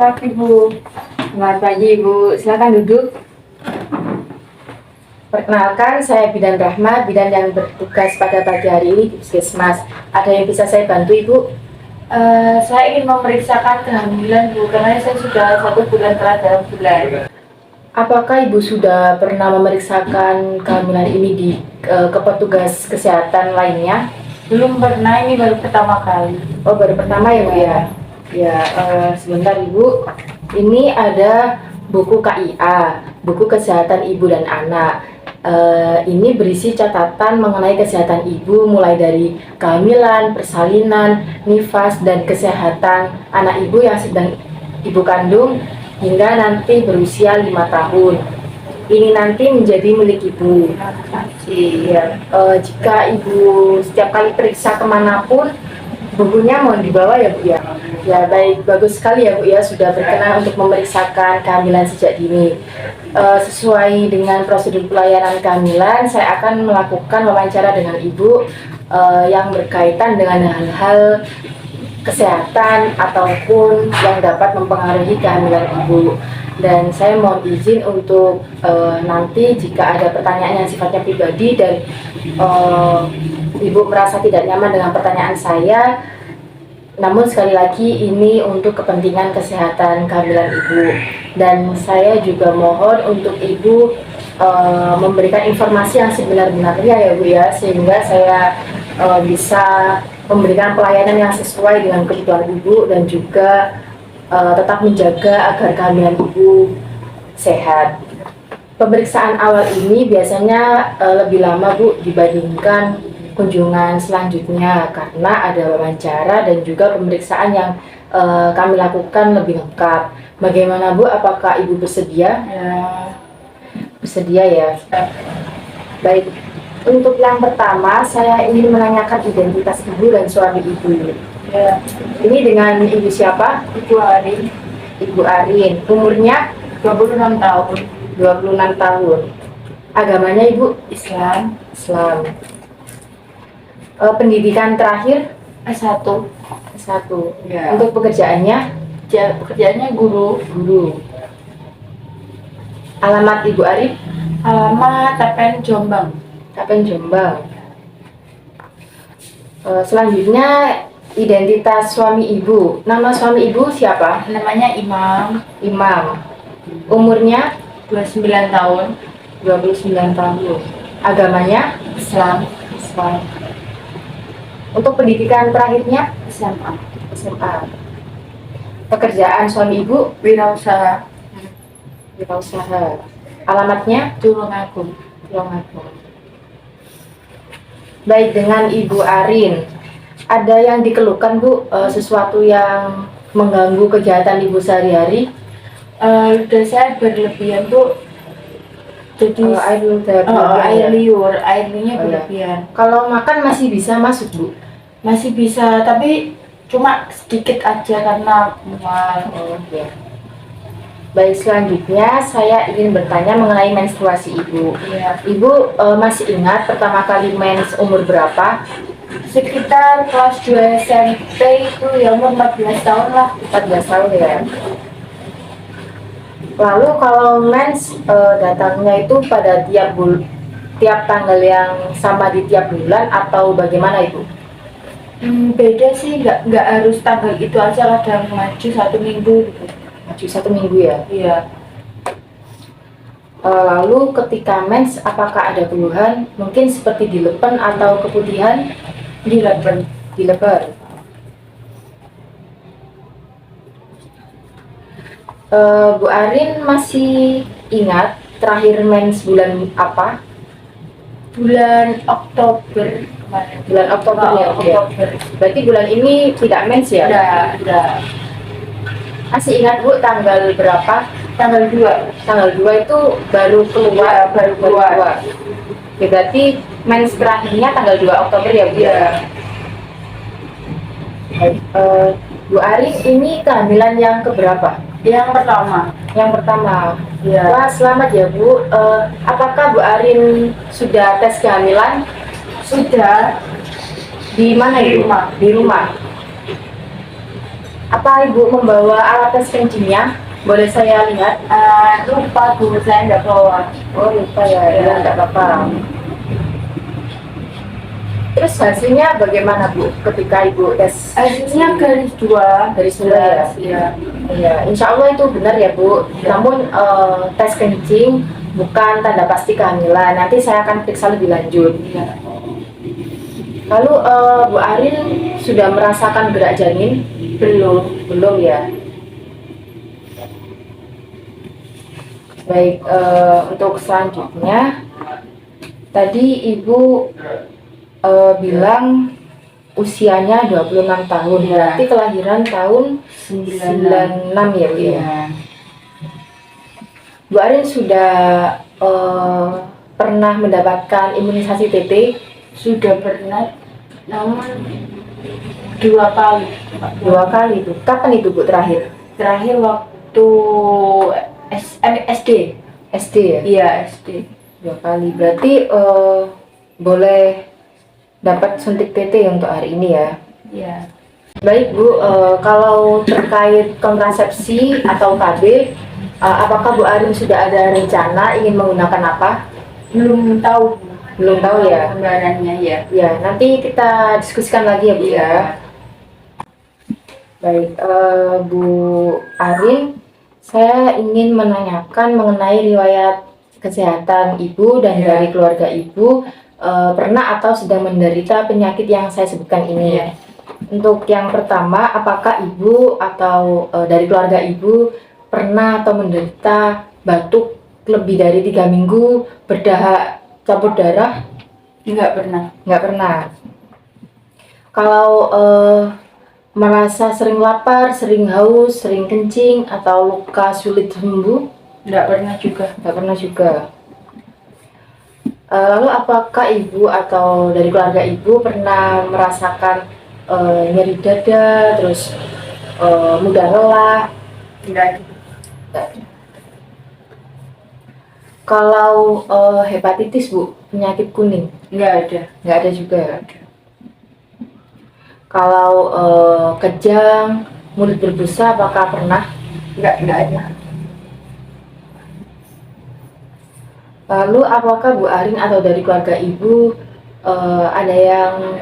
pagi, Bu. Selamat pagi, Ibu. Silakan duduk. Perkenalkan, saya Bidan Rahma, bidan yang bertugas pada pagi hari ini di Puskesmas. Ada yang bisa saya bantu, Ibu? Saya ingin memeriksakan kehamilan, Bu, karena saya sudah 1 bulan telah dalam bulan. Apakah Ibu sudah pernah memeriksakan kehamilan ini ke petugas kesehatan lainnya? Belum pernah, ini baru pertama kali. Oh, baru pertama ya, Bu ya? Ya, sebentar, Ibu. Ini ada buku KIA, buku Kesehatan Ibu dan Anak. Ini berisi catatan mengenai kesehatan ibu mulai dari kehamilan, persalinan, nifas, dan kesehatan anak ibu yang sedang ibu kandung hingga nanti berusia 5 tahun. Ini nanti menjadi milik ibu. Ya, jika ibu setiap kali periksa kemanapun, bukunya mau dibawa ya, Bu ya? Ya, baik, bagus sekali ya, Bu ya, sudah berkenan untuk memeriksakan kehamilan sejak dini. Sesuai dengan prosedur pelayanan kehamilan, saya akan melakukan wawancara dengan ibu yang berkaitan dengan hal-hal kesehatan ataupun yang dapat mempengaruhi kehamilan ibu. Dan saya mohon izin untuk nanti jika ada pertanyaan yang sifatnya pribadi dan ibu merasa tidak nyaman dengan pertanyaan saya, namun sekali lagi ini untuk kepentingan kesehatan kehamilan ibu. Dan saya juga mohon untuk ibu memberikan informasi yang sebenar-benarnya ya, Bu ya, sehingga saya bisa memberikan pelayanan yang sesuai dengan kebutuhan ibu dan juga tetap menjaga agar kehamilan ibu sehat. Pemeriksaan awal ini biasanya lebih lama, Bu, dibandingkan kunjungan selanjutnya karena ada wawancara dan juga pemeriksaan yang kami lakukan lebih lengkap. Bagaimana, Bu? Apakah Ibu bersedia? Ya. Bersedia ya? Baik. Untuk yang pertama, saya ingin menanyakan identitas Ibu dan suami Ibu. Ya. Ini dengan Ibu siapa? Ibu Arin, Ibu Arin. Umurnya 26 tahun, 26 tahun. Agamanya Ibu? Islam, Islam. Pendidikan terakhir S1. S1. Ya. Untuk pekerjaannya Pekerjaannya guru. guru. Alamat Ibu Arin? Alamat Tapen, Jombang. Tapen, Jombang. Selanjutnya identitas suami Ibu. Nama suami Ibu siapa? Namanya Imam, Imam. Umurnya 29 tahun, 29 tahun. Agamanya Islam, Islam. Untuk pendidikan terakhirnya SMA, SMA. Pekerjaan suami Ibu wirausaha, wirausaha. Alamatnya Tulungagung. Tulungagung. Baik, dengan Ibu Arin, ada yang dikeluhkan, Bu, sesuatu yang mengganggu kegiatan Ibu sehari-hari? Udah saya berlebihan, Bu. Jadi air liur, airnya berlebihan. Kalau makan masih bisa masuk, Bu? Masih bisa, tapi cuma sedikit aja karena mual. Ya. Baik, selanjutnya saya ingin bertanya mengenai menstruasi Ibu. Ya. Ibu masih ingat pertama kali mens umur berapa? Sekitar kelas 2 SMP itu ya, umur 14 tahun lah. 14 tahun ya. Lalu kalau mens datangnya itu pada tiap tanggal yang sama di tiap bulan atau bagaimana Ibu? Beda sih, nggak harus tanggal itu aja, kadang maju 1 minggu gitu. Maju 1 minggu ya. Iya. Lalu ketika mens apakah ada keluhan? Mungkin seperti dilepen atau keputihan? Dilepen. Dileper. Bu Arin masih ingat terakhir mens bulan apa? Bulan Oktober kemarin. Bulan Oktober ya? Oktober. Berarti bulan ini tidak mens ya? Udah. Masih ingat, Bu, tanggal berapa? Tanggal 2. Tanggal 2 itu baru keluar, Ya, baru keluar. Oke, berarti mens terakhirnya tanggal 2 Oktober ya, Bu? Iya. Baik, Bu Arin, ini kehamilan yang keberapa? Yang pertama. Yang pertama. Iya. Wah, selamat ya, Bu. Apakah Bu Arin sudah tes kehamilan? Sudah. Di mana Di Ibu? rumah. Di rumah. Apa Ibu membawa alat tes kencingnya? Boleh saya lihat? Lupa Bu, saya nggak bawa. Oh lupa ya, ya tidak apa-apa. Terus hasilnya bagaimana Bu ketika Ibu tes? Hasilnya garis 2. Garis 2 ya? Iya. Iya, insya Allah itu benar ya Bu. Namun tes kencing bukan tanda pasti kehamilan. Nanti saya akan periksa lebih lanjut. Iya. Lalu Bu Arin sudah merasakan gerak janin? Belum. Belum ya. Baik, untuk selanjutnya tadi Ibu bilang usianya 26 tahun. Iya. Berarti kelahiran tahun 96 ya Bu ya. Iya. Bu Arin sudah pernah mendapatkan imunisasi TT? Sudah pernah, namun 2 kali. 2 kali itu. Kapan itu Bu terakhir? Terakhir waktu SD. SD ya? Iya, SD. 2 kali. Berarti boleh dapat suntik TT untuk hari ini ya? Iya. Baik Bu, kalau terkait kontrasepsi atau KB, apakah Bu Arin sudah ada rencana ingin menggunakan apa? Belum tahu. Belum tahu ya? Gambarannya ya. Ya, nanti kita diskusikan lagi ya Bu Iya. ya. Baik, Bu Arin, saya ingin menanyakan mengenai riwayat kesehatan Ibu dan Iya. dari keluarga Ibu pernah atau sedang menderita penyakit yang saya sebutkan ini. Iya. Untuk yang pertama, apakah Ibu atau dari keluarga Ibu pernah atau menderita batuk lebih dari 3 minggu, berdahak campur darah? Enggak pernah. Nggak pernah. Kalau merasa sering lapar, sering haus, sering kencing, atau luka sulit sembuh? Enggak pernah juga. Nggak pernah juga. Lalu apakah Ibu atau dari keluarga Ibu pernah merasakan nyeri dada, terus mudah lelah? Enggak. Kalau hepatitis Bu, penyakit kuning? Enggak ada. Nggak ada juga. Kalau kejang, mulut berbusa, apakah pernah? Enggak ada. Lalu apakah Bu Arin atau dari keluarga Ibu ada yang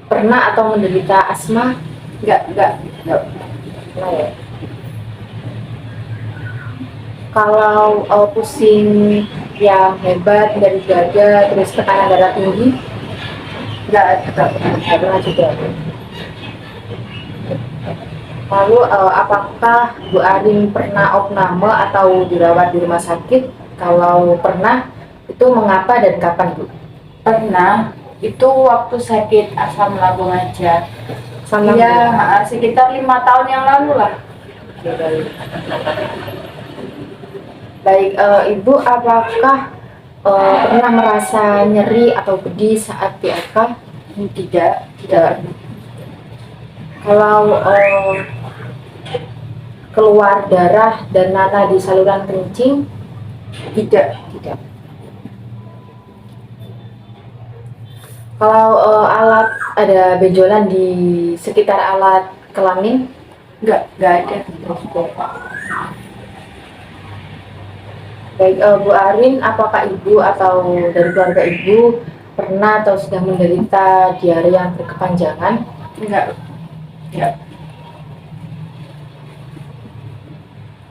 pernah atau menderita asma? Enggak. Pernah ya? Kalau pusing yang hebat dari dada, terus tekanan darah tinggi? Enggak ada. Nggak pernah juga. Lalu apakah Bu Arin pernah opname atau dirawat di rumah sakit? Kalau pernah, itu mengapa dan kapan Bu? Pernah. Itu waktu sakit asam lambung aja. Asam Iya, lambung. sekitar 5 tahun yang lalu lah. Baik, Ibu apakah pernah merasa nyeri atau pedih saat PAK? Tidak. Kalau keluar darah dan nanah di saluran kencing? Tidak. Kalau alat ada benjolan di sekitar alat kelamin? Enggak ada. Baik, Bu Arin, apakah Ibu atau dari keluarga Ibu pernah atau sudah menderita diare yang berkepanjangan? Enggak.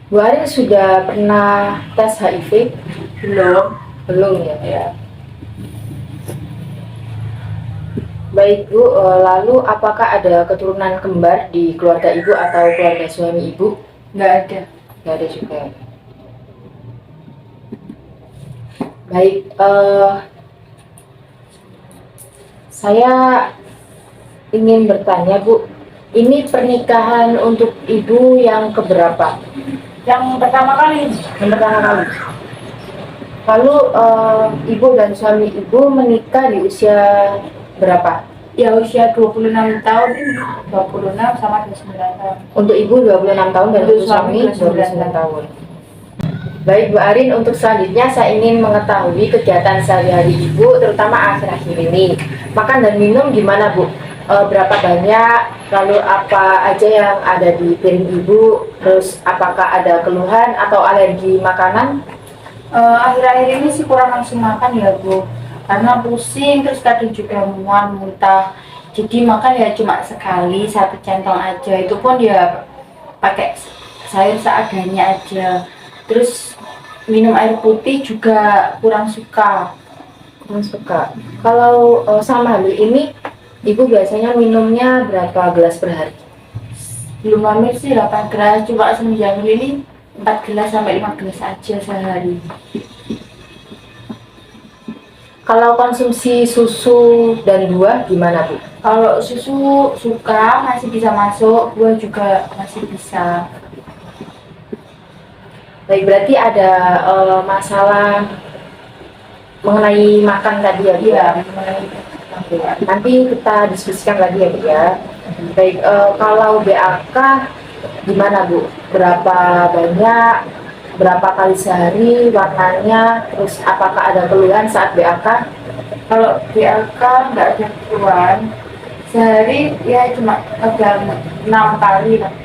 Bu Arin sudah pernah tes HIV? Belum. Belum ya? Ya. Baik Bu, lalu apakah ada keturunan kembar di keluarga Ibu atau keluarga suami Ibu? Enggak ada. Nggak ada juga. Baik, saya ingin bertanya Bu, ini pernikahan untuk Ibu yang keberapa? Yang pertama kali. Yang pertama kali. Lalu Ibu dan suami Ibu menikah di usia berapa? Ya usia 26 tahun ini. 26 sama 29 tahun. Untuk Ibu 26 tahun dan Untuk untuk suami suami 29 tahun. Baik Bu Arin, untuk selanjutnya saya ingin mengetahui kegiatan sehari-hari Ibu, terutama akhir-akhir ini. Makan dan minum gimana Bu? berapa banyak, lalu apa aja yang ada di piring ibu, terus apakah ada keluhan atau alergi makanan? Akhir-akhir ini sih kurang nafsu makan ya Bu, karena pusing, terus kadang juga mual, muntah. Jadi makan ya cuma sekali, 1 centong aja, itu pun ya pakai sayur seadanya aja. Terus minum air putih juga kurang suka. Kurang suka. Kalau sama hal ini, ibu biasanya minumnya berapa gelas per hari? Belum hamil sih 8 gelas, cuma semenjak hamil ini 4 gelas sampai 5 gelas aja sehari. Kalau konsumsi susu dan buah gimana Bu? Kalau susu suka, masih bisa masuk, buah juga masih bisa. Baik, berarti ada masalah mengenai makan tadi ya Bu? Iya, Oke, nanti kita diskusikan lagi ya Bu ya. Baik, kalau BAK gimana Bu? Berapa banyak, berapa kali sehari, warnanya, terus apakah ada keluhan saat BAK? kalau BAK nggak ada keluhan, sehari ya cuma pegang 6 kali lah.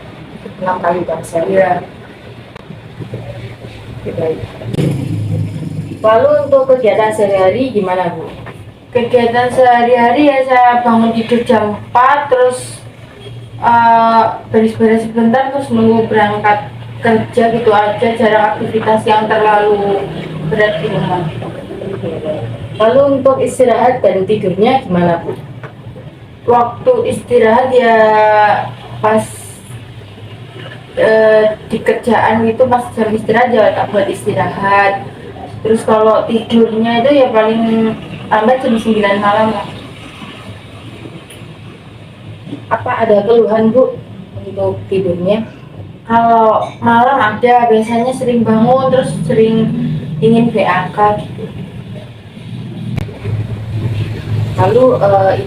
6 kali dalam sehari. Iya. Oke, baik. Lalu untuk kegiatan sehari-hari gimana Bu? Kegiatan sehari-hari ya saya bangun tidur jam 4, terus beres-beres sebentar, terus nunggu berangkat kerja, gitu aja. Jarang aktivitas yang terlalu berat di rumah. Lalu untuk istirahat dan tidurnya gimana Bu? Waktu istirahat ya pas di kerjaan gitu, pas jam istirahat ya tak buat istirahat. Terus kalau tidurnya itu ya paling lambat jam 9 malam lah. Apa ada keluhan Bu untuk tidurnya? Kalau malam ada, biasanya sering bangun, terus sering ingin BAK gitu. Lalu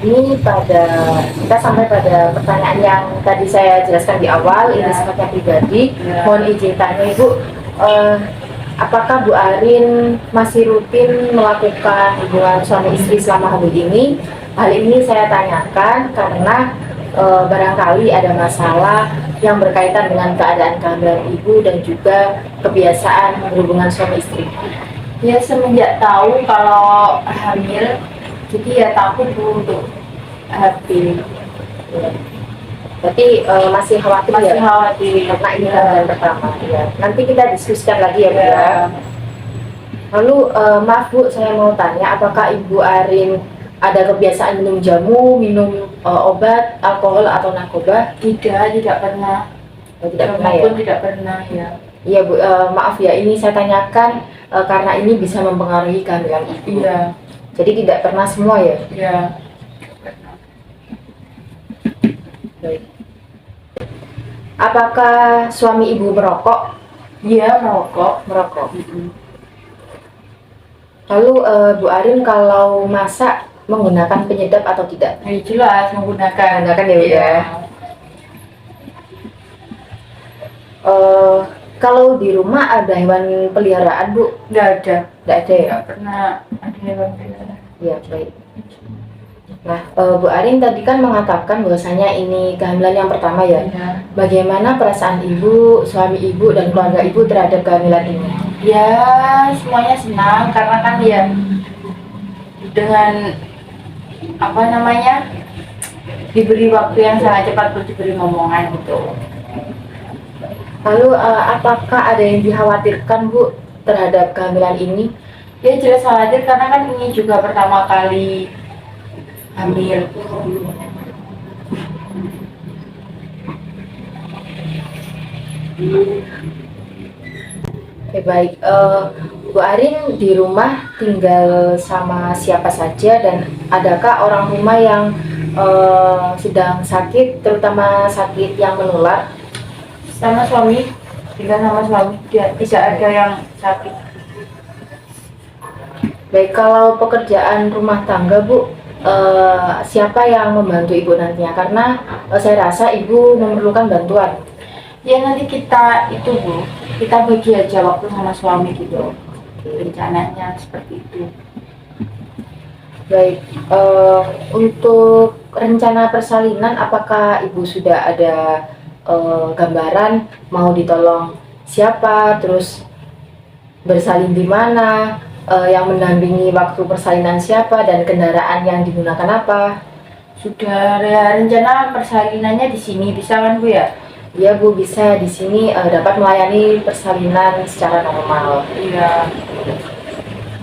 ini kita sampai pada pertanyaan yang tadi saya jelaskan di awal, ini sifatnya pribadi. Mohon izin tanya Ibu, apakah Bu Arin masih rutin melakukan hubungan suami istri selama hamil ini? Hal ini saya tanyakan karena barangkali ada masalah yang berkaitan dengan keadaan kehamilan Ibu dan juga kebiasaan berhubungan suami istri. Ya semenjak tahu kalau hamil, jadi ya takut Bu untuk hamil. Berarti masih khawatir Masih ya? khawatir. Karena ini kehamilan pertama ya. Nanti kita diskusikan lagi ya Bu ya. Lalu maaf Bu, saya mau tanya, apakah Ibu Arin ada kebiasaan minum jamu, minum obat, alkohol atau narkoba? Tidak pernah. Tidak pernah ya? Pun tidak pernah ya. Iya Bu, maaf ya, ini saya tanyakan karena ini bisa mempengaruhi kehamilan Ibu. Iya. Jadi tidak pernah semua ya? Iya. Baik. Apakah suami Ibu merokok? Iya, merokok. Merokok. Lalu Bu Arin kalau masak menggunakan penyedap atau tidak? Ya, jelas menggunakan. Menggunakan ya Bu ya. Kalau di rumah ada hewan peliharaan Bu? Nggak ada. Tidak ada ya? Nggak pernah ada hewan peliharaan. Iya, baik. Nah, Bu Arin tadi kan mengatakan bahwasanya ini kehamilan yang pertama ya. Iya. Bagaimana perasaan Ibu, suami Ibu, dan keluarga Ibu terhadap kehamilan ini? Ya semuanya senang karena kan ya dengan apa namanya, diberi waktu yang sangat cepat untuk diberi ngomongan gitu. Lalu apakah ada yang dikhawatirkan Bu terhadap kehamilan ini? Ya jelas khawatir karena kan ini juga pertama kali hamil. Oke, baik. Bu Arin di rumah tinggal sama siapa saja, dan adakah orang rumah yang sedang sakit, terutama sakit yang menular? Sama suami, tinggal sama suami, dia tidak ada yang sakit. Baik, kalau pekerjaan rumah tangga Bu, siapa yang membantu Ibu nantinya? Karena saya rasa Ibu memerlukan bantuan. Ya nanti kita itu Bu, kita bagi aja waktu sama suami gitu, rencananya seperti itu. Baik, untuk rencana persalinan, apakah Ibu sudah ada gambaran mau ditolong siapa, terus bersalin di mana, yang mendampingi waktu persalinan siapa, dan kendaraan yang digunakan apa? Sudah ada rencana persalinannya di sini, bisa kan Bu ya? Ya Bu, bisa di sini dapat melayani persalinan secara normal. Iya.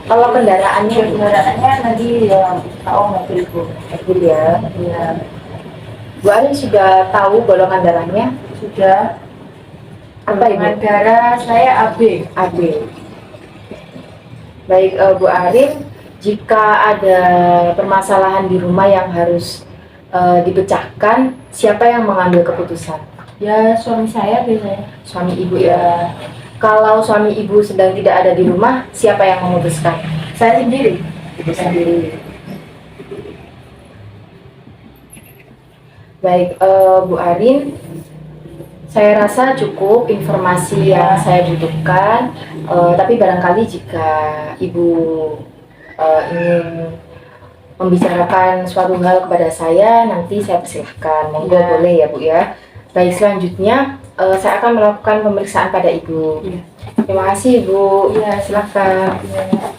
Kalau kendaraannya, Bu? Kendaraannya nanti ya mobil Bu. Mobil ya. Iya. Bu Arin sudah tahu golongan darahnya? Sudah. Apa Ibu? Golongan darah saya AB. AB. Baik, Bu Arin, jika ada permasalahan di rumah yang harus dipecahkan, siapa yang mengambil keputusan? Ya suami saya biasanya. Suami Ibu ya. Kalau suami Ibu sedang tidak ada di rumah, siapa yang memutuskan? Saya sendiri. Ibu sendiri. Baik, Bu Arin, saya rasa cukup informasi yang saya butuhkan. Tapi barangkali jika Ibu ingin membicarakan suatu hal kepada saya, nanti saya persilahkan. Monggo Ya. boleh ya Bu ya. Baik, selanjutnya saya akan melakukan pemeriksaan pada Ibu. Iya. Terima kasih Ibu. Iya, Silakan. Iya.